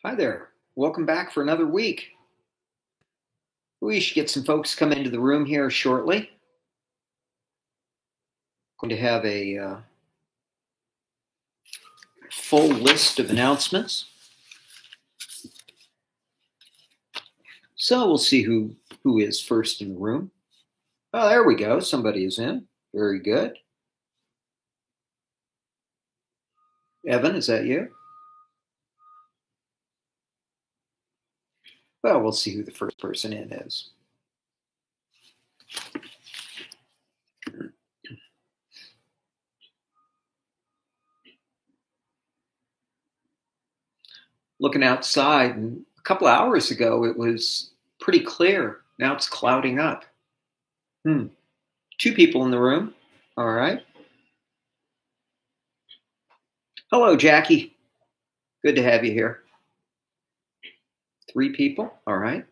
Hi there. Welcome back for another week. We should get some folks come into the room here shortly. Going to have a full list of announcements. So we'll see who is first in the room. Oh, there we go. Somebody is in. Very good. Evan, is that you? Well, we'll see who the first person in is. Looking outside, and a couple of hours ago it was pretty clear. Now it's clouding up. Two people in the room. All right. Hello, Jackie. Good to have you here. Three people. All right.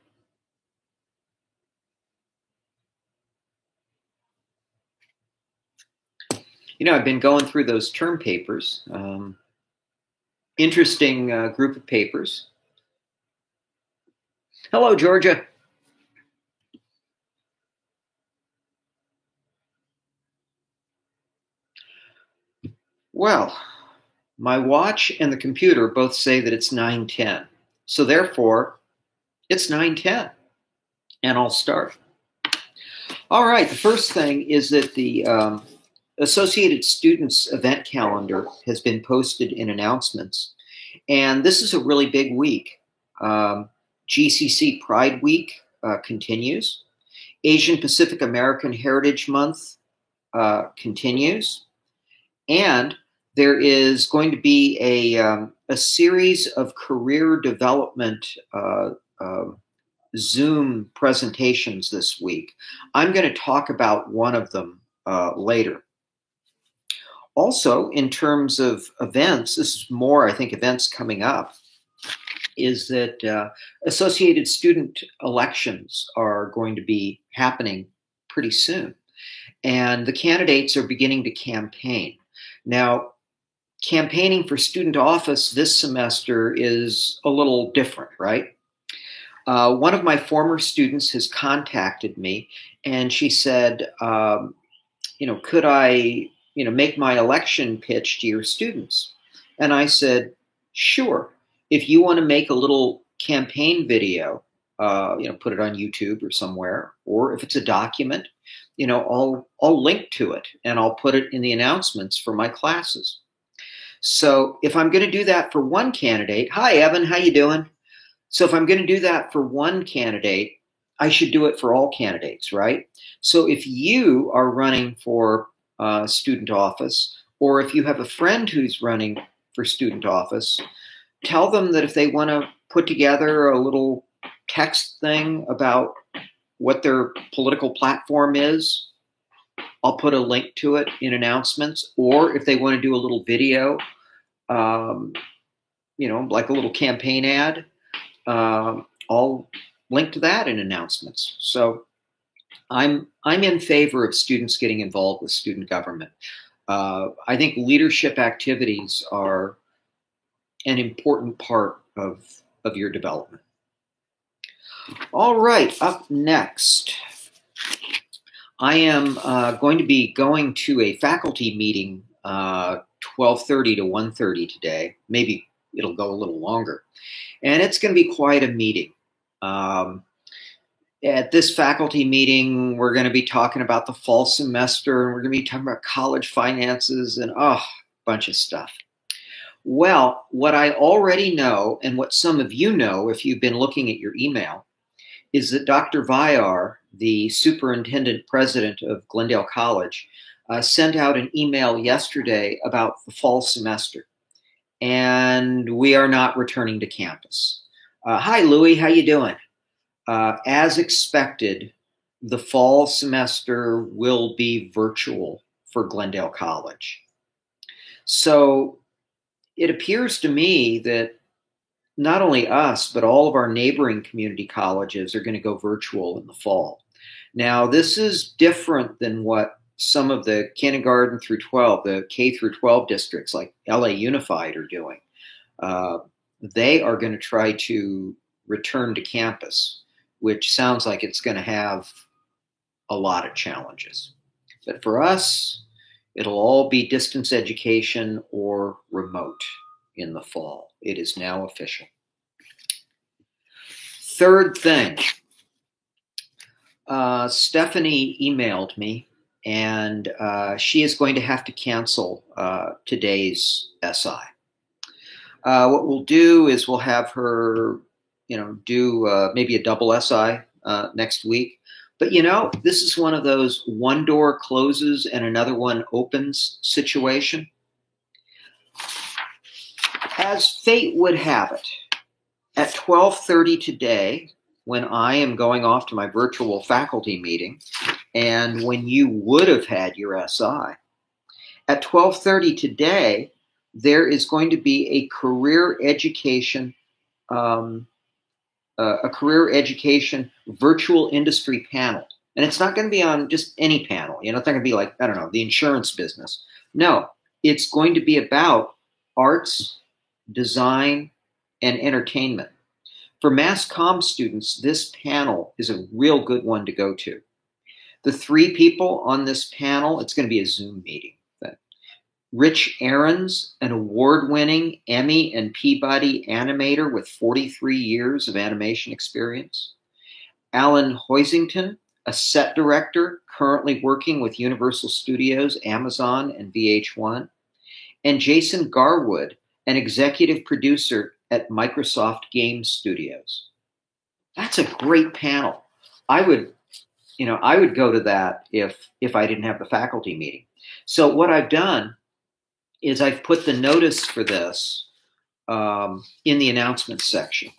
I've been going through those term papers. Interesting group of papers. Hello, Georgia. Well, my watch and the computer both say that it's 9:10. So therefore, it's 9:10. And I'll start. All right, the first thing is that the Associated Students event calendar has been posted in announcements. And this is a really big week. GCC Pride Week continues. Asian Pacific American Heritage Month continues. And there is going to be a series of career development Zoom presentations this week. I'm going to talk about one of them later. Also, in terms of events, this is more, I think, events coming up, is that Associated Student elections are going to be happening pretty soon. And the candidates are beginning to campaign. Now, campaigning for student office this semester is a little different, right? One of my former students has contacted me, and she said, could I, make my election pitch to your students? And I said, sure. If you want to make a little campaign video, put it on YouTube or somewhere, or if it's a document, I'll link to it and I'll put it in the announcements for my classes. So if I'm going to do that for one candidate, hi Evan, how you doing? So if I'm going to do that for one candidate, I should do it for all candidates, right? So if you are running for student office, or if you have a friend who's running for student office, tell them that if they want to put together a little text thing about what their political platform is, I'll put a link to it in announcements. Or if they want to do a little video, like a little campaign ad, I'll link to that in announcements. So I'm in favor of students getting involved with student government. I think leadership activities are an important part of your development. All right, up next, I am going to be going to a faculty meeting 12:30 to 1:30 today. Maybe it'll go a little longer. And it's going to be quite a meeting. At this faculty meeting, we're going to be talking about the fall semester, and we're going to be talking about college finances and a bunch of stuff. Well, what I already know, and what some of you know if you've been looking at your email, is that Dr. Vyar, the superintendent president of Glendale College, sent out an email yesterday about the fall semester. And we are not returning to campus. Hi, Louie, how you doing? As expected, the fall semester will be virtual for Glendale College. So it appears to me that not only us, but all of our neighboring community colleges are going to go virtual in the fall. Now, this is different than what some of the kindergarten through 12, the K through 12 districts like LA Unified are doing. they are going to try to return to campus, which sounds like it's going to have a lot of challenges. But for us, it'll all be distance education or remote in the fall. It is now official. Third thing, Stephanie emailed me, and she is going to have to cancel today's SI. What we'll do is we'll have her, do maybe a double SI next week. But this is one of those one door closes and another one opens situation. As fate would have it, at 12:30 today, when I am going off to my virtual faculty meeting, and when you would have had your SI, at 12:30 today, there is going to be a career education virtual industry panel. And it's not going to be on just any panel. It's not going to be like, I don't know, the insurance business. No, it's going to be about arts, design, and entertainment. For mass comm students, this panel is a real good one to go to. The 3 people on this panel, it's going to be a Zoom meeting. Rich Ahrens, an award-winning Emmy and Peabody animator with 43 years of animation experience. Alan Hoisington, a set director currently working with Universal Studios, Amazon, and VH1. And Jason Garwood, an executive producer at Microsoft Game Studios. That's a great panel. I would go to that if I didn't have the faculty meeting. So what I've done is I've put the notice for this in the announcements section.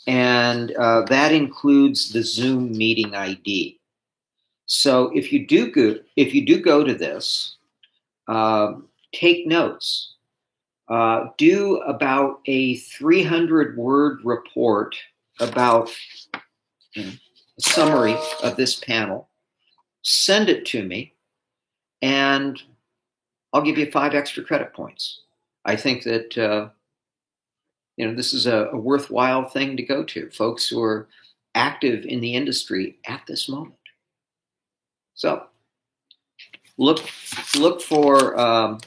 And that includes the Zoom meeting ID. So if you do go to this, take notes. Do about a 300-word report about a summary of this panel. Send it to me, and I'll give you 5 extra credit points. I think that this is a worthwhile thing to go to, folks who are active in the industry at this moment. So look for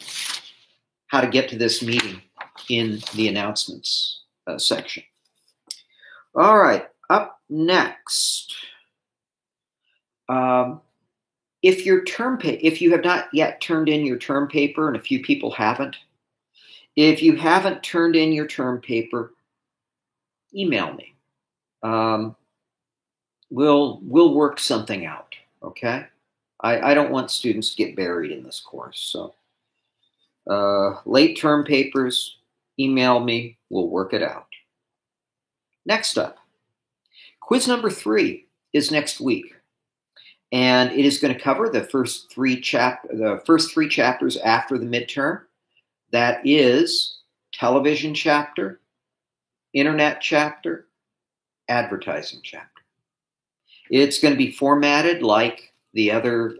how to get to this meeting in the announcements section. All right, up next. If you have not yet turned in your term paper, and a few people haven't, if you haven't turned in your term paper, email me. We'll work something out, okay? I don't want students to get buried in this course. So late term papers, email me. We'll work it out. Next up, quiz number 3 is next week. And it is going to cover the first 3 chapters after the midterm. That is television chapter, internet chapter, advertising chapter. It's going to be formatted like the other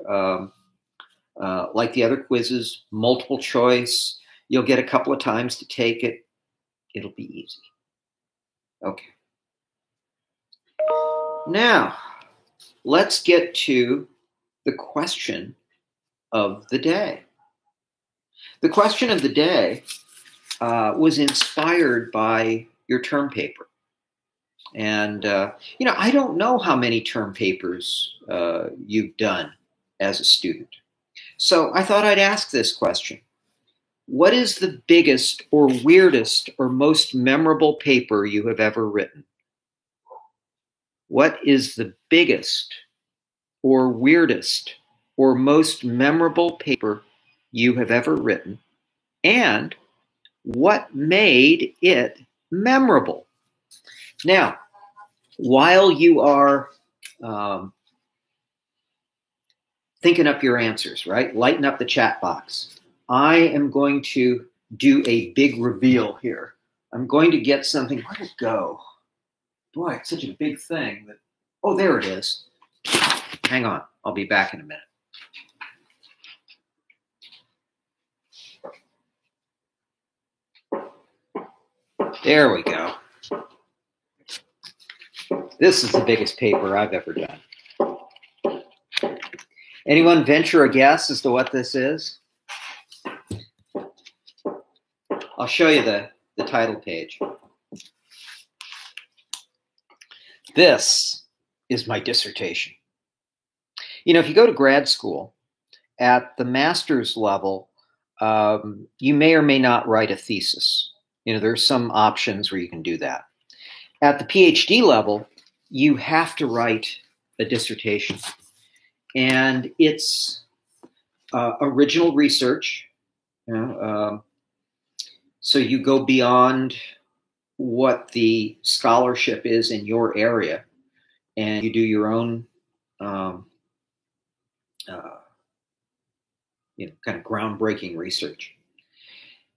quizzes, multiple choice. You'll get a couple of times to take it. It'll be easy. Okay. Now, let's get to the question of the day. The question of the day was inspired by your term paper. And, I don't know how many term papers you've done as a student. So I thought I'd ask this question. What is the biggest or weirdest or most memorable paper you have ever written? What is the biggest or weirdest or most memorable paper you have ever written? And what made it memorable? Now, while you are thinking up your answers, right? Lighten up the chat box. I am going to do a big reveal here. I'm going to get something. Where'd it go? Boy, it's such a big thing that. Oh, there it is. Hang on. I'll be back in a minute. There we go. This is the biggest paper I've ever done. Anyone venture a guess as to what this is? I'll show you the title page. This is my dissertation. You know, if you go to grad school, at the master's level, you may or may not write a thesis. You know, there's some options where you can do that. At the PhD level, you have to write a dissertation. And it's original research. You know, so you go beyond what the scholarship is in your area, and you do your own you know, kind of groundbreaking research.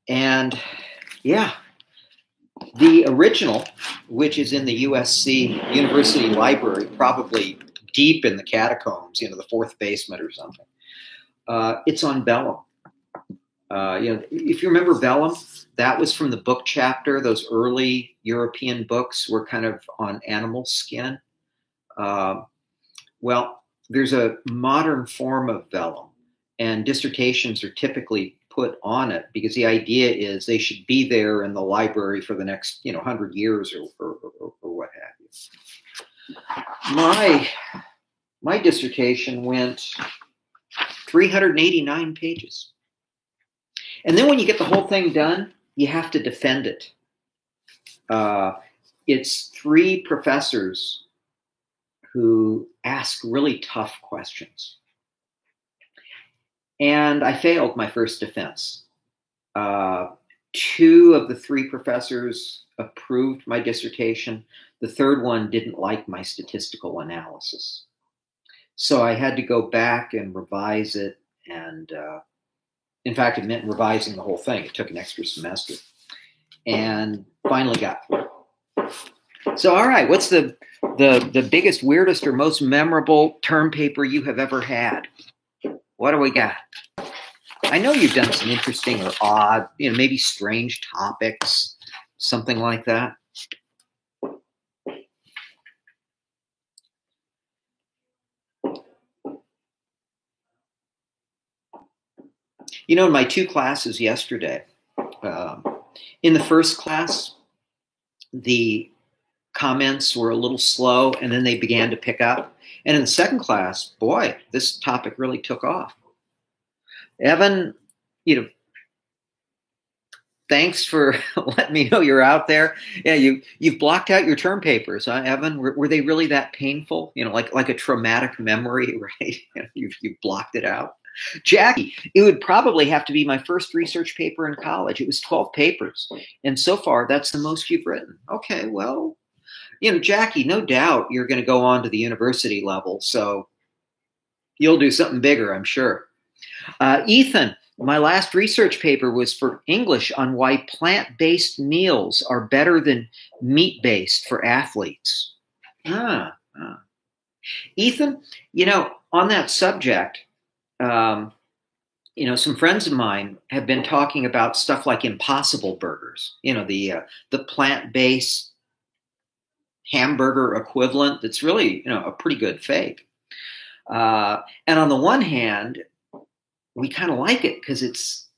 And yeah, the original, which is in the USC University Library, probably deep in the catacombs, you know, the fourth basement or something, it's on vellum. You know, if you remember vellum, that was from the book chapter. Those early European books were kind of on animal skin. Well, there's a modern form of vellum, and dissertations are typically put on it because the idea is they should be there in the library for the next, you know, 100 years or what have you. My dissertation went 389 pages. And then when you get the whole thing done, you have to defend it. It's 3 professors who ask really tough questions. And I failed my first defense. 2 of the 3 professors approved my dissertation. The third one didn't like my statistical analysis. So I had to go back and revise it. And in fact, it meant revising the whole thing. It took an extra semester. And finally got through. So, all right, what's the biggest, weirdest, or most memorable term paper you have ever had? What do we got? I know you've done some interesting or odd, you know, maybe strange topics, something like that. You know, in my 2 classes yesterday, in the first class, the comments were a little slow, and then they began to pick up. And in the second class, boy, this topic really took off. Evan, you know, thanks for letting me know you're out there. Yeah, you've blocked out your term papers, huh, Evan? Were they really that painful? You know, like a traumatic memory, right? You've blocked it out. Jackie, it would probably have to be my first research paper in college. It was 12 papers. And so far, that's the most you've written. Okay, well, you know, Jackie, no doubt you're going to go on to the university level. So you'll do something bigger, I'm sure. Ethan, my last research paper was for English on why plant-based meals are better than meat-based for athletes. Ethan, you know, on that subject, you know, some friends of mine have been talking about stuff like Impossible Burgers, you know, the plant-based hamburger equivalent that's really, you know, a pretty good fake. And on the one hand, we kind of like it because it's,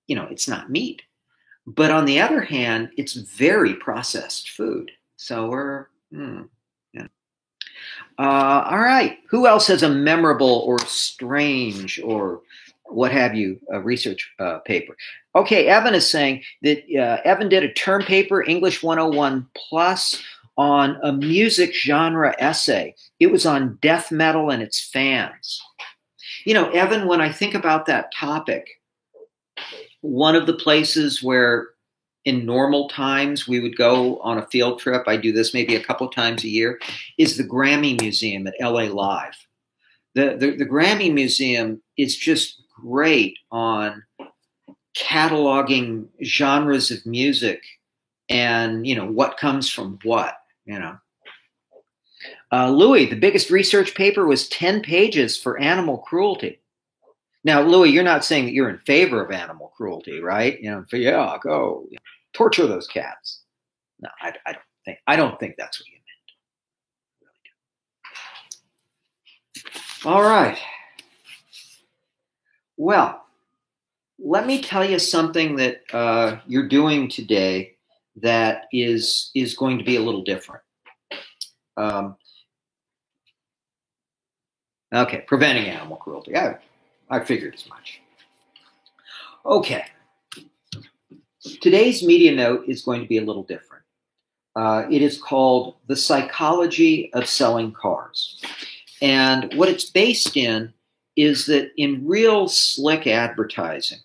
you know, it's not meat. But on the other hand, it's very processed food. So we're, yeah. All right. Who else has a memorable or strange or what have you research paper? Okay, Evan is saying that Evan did a term paper, English 101 Plus, on a music genre essay. It was on death metal and its fans. You know, Evan, when I think about that topic, one of the places where in normal times we would go on a field trip, I do this maybe a couple times a year, is the Grammy Museum at LA Live. The Grammy Museum is just great on cataloging genres of music and, you know, what comes from what, you know. Louis, the biggest research paper was 10 pages for animal cruelty. Now, Louis, you're not saying that you're in favor of animal cruelty, right? You know, yeah, go torture those cats. No, I don't think that's what you meant. All right. Well, let me tell you something that you're doing today that is going to be a little different. Okay, preventing animal cruelty. I figured as much. Okay. Today's media note is going to be a little different. It is called The Psychology of Selling Cars. And what it's based in is that in real slick advertising,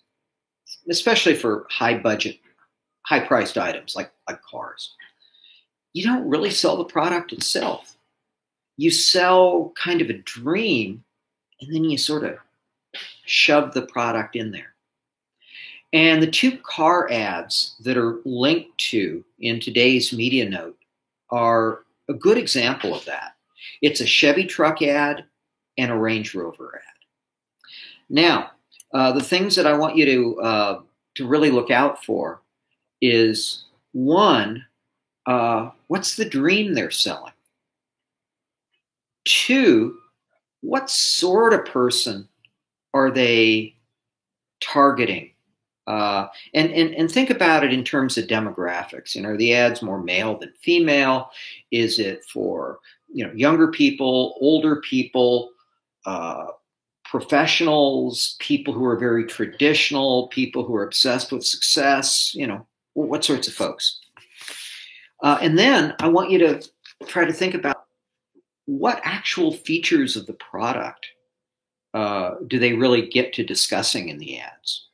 especially for high budget, high priced items like cars, you don't really sell the product itself. You sell kind of a dream, and then you sort of shove the product in there. And the two car ads that are linked to in today's media note are a good example of that. It's a Chevy truck ad and a Range Rover ad. Now, the things that I want you to really look out for is, one, what's the dream they're selling? Two, what sort of person are they targeting? And think about it in terms of demographics. Are the ads more male than female? Is it for younger people, older people, professionals, people who are very traditional, people who are obsessed with success? What sorts of folks? And then I want you to try to think about what actual features of the product do they really get to discussing in the ads.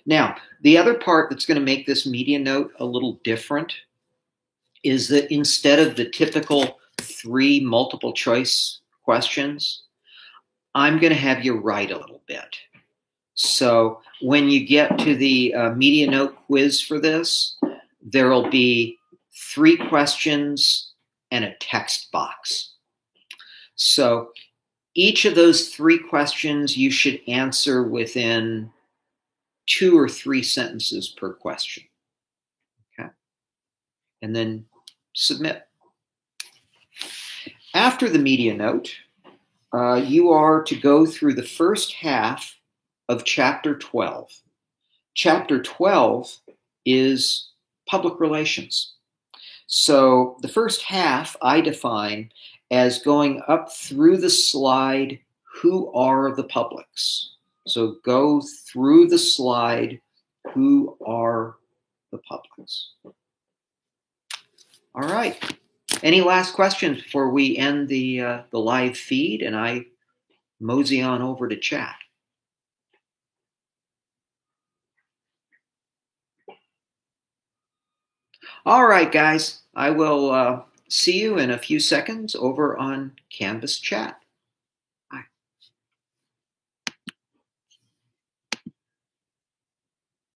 Now, the other part that's going to make this media note a little different is that instead of the typical 3 multiple choice questions, I'm going to have you write a little bit. So when you get to the media note quiz for this, there will be 3 questions and a text box. So each of those 3 questions you should answer within 2 or 3 sentences per question. Okay. And then submit. After the media note, you are to go through the first half of Chapter 12. Chapter 12 is public relations. So the first half I define as going up through the slide, who are the publics? So go through the slide, who are the publics? All right. Any last questions before we end the live feed and I mosey on over to chat? All right, guys. I will see you in a few seconds over on Canvas Chat.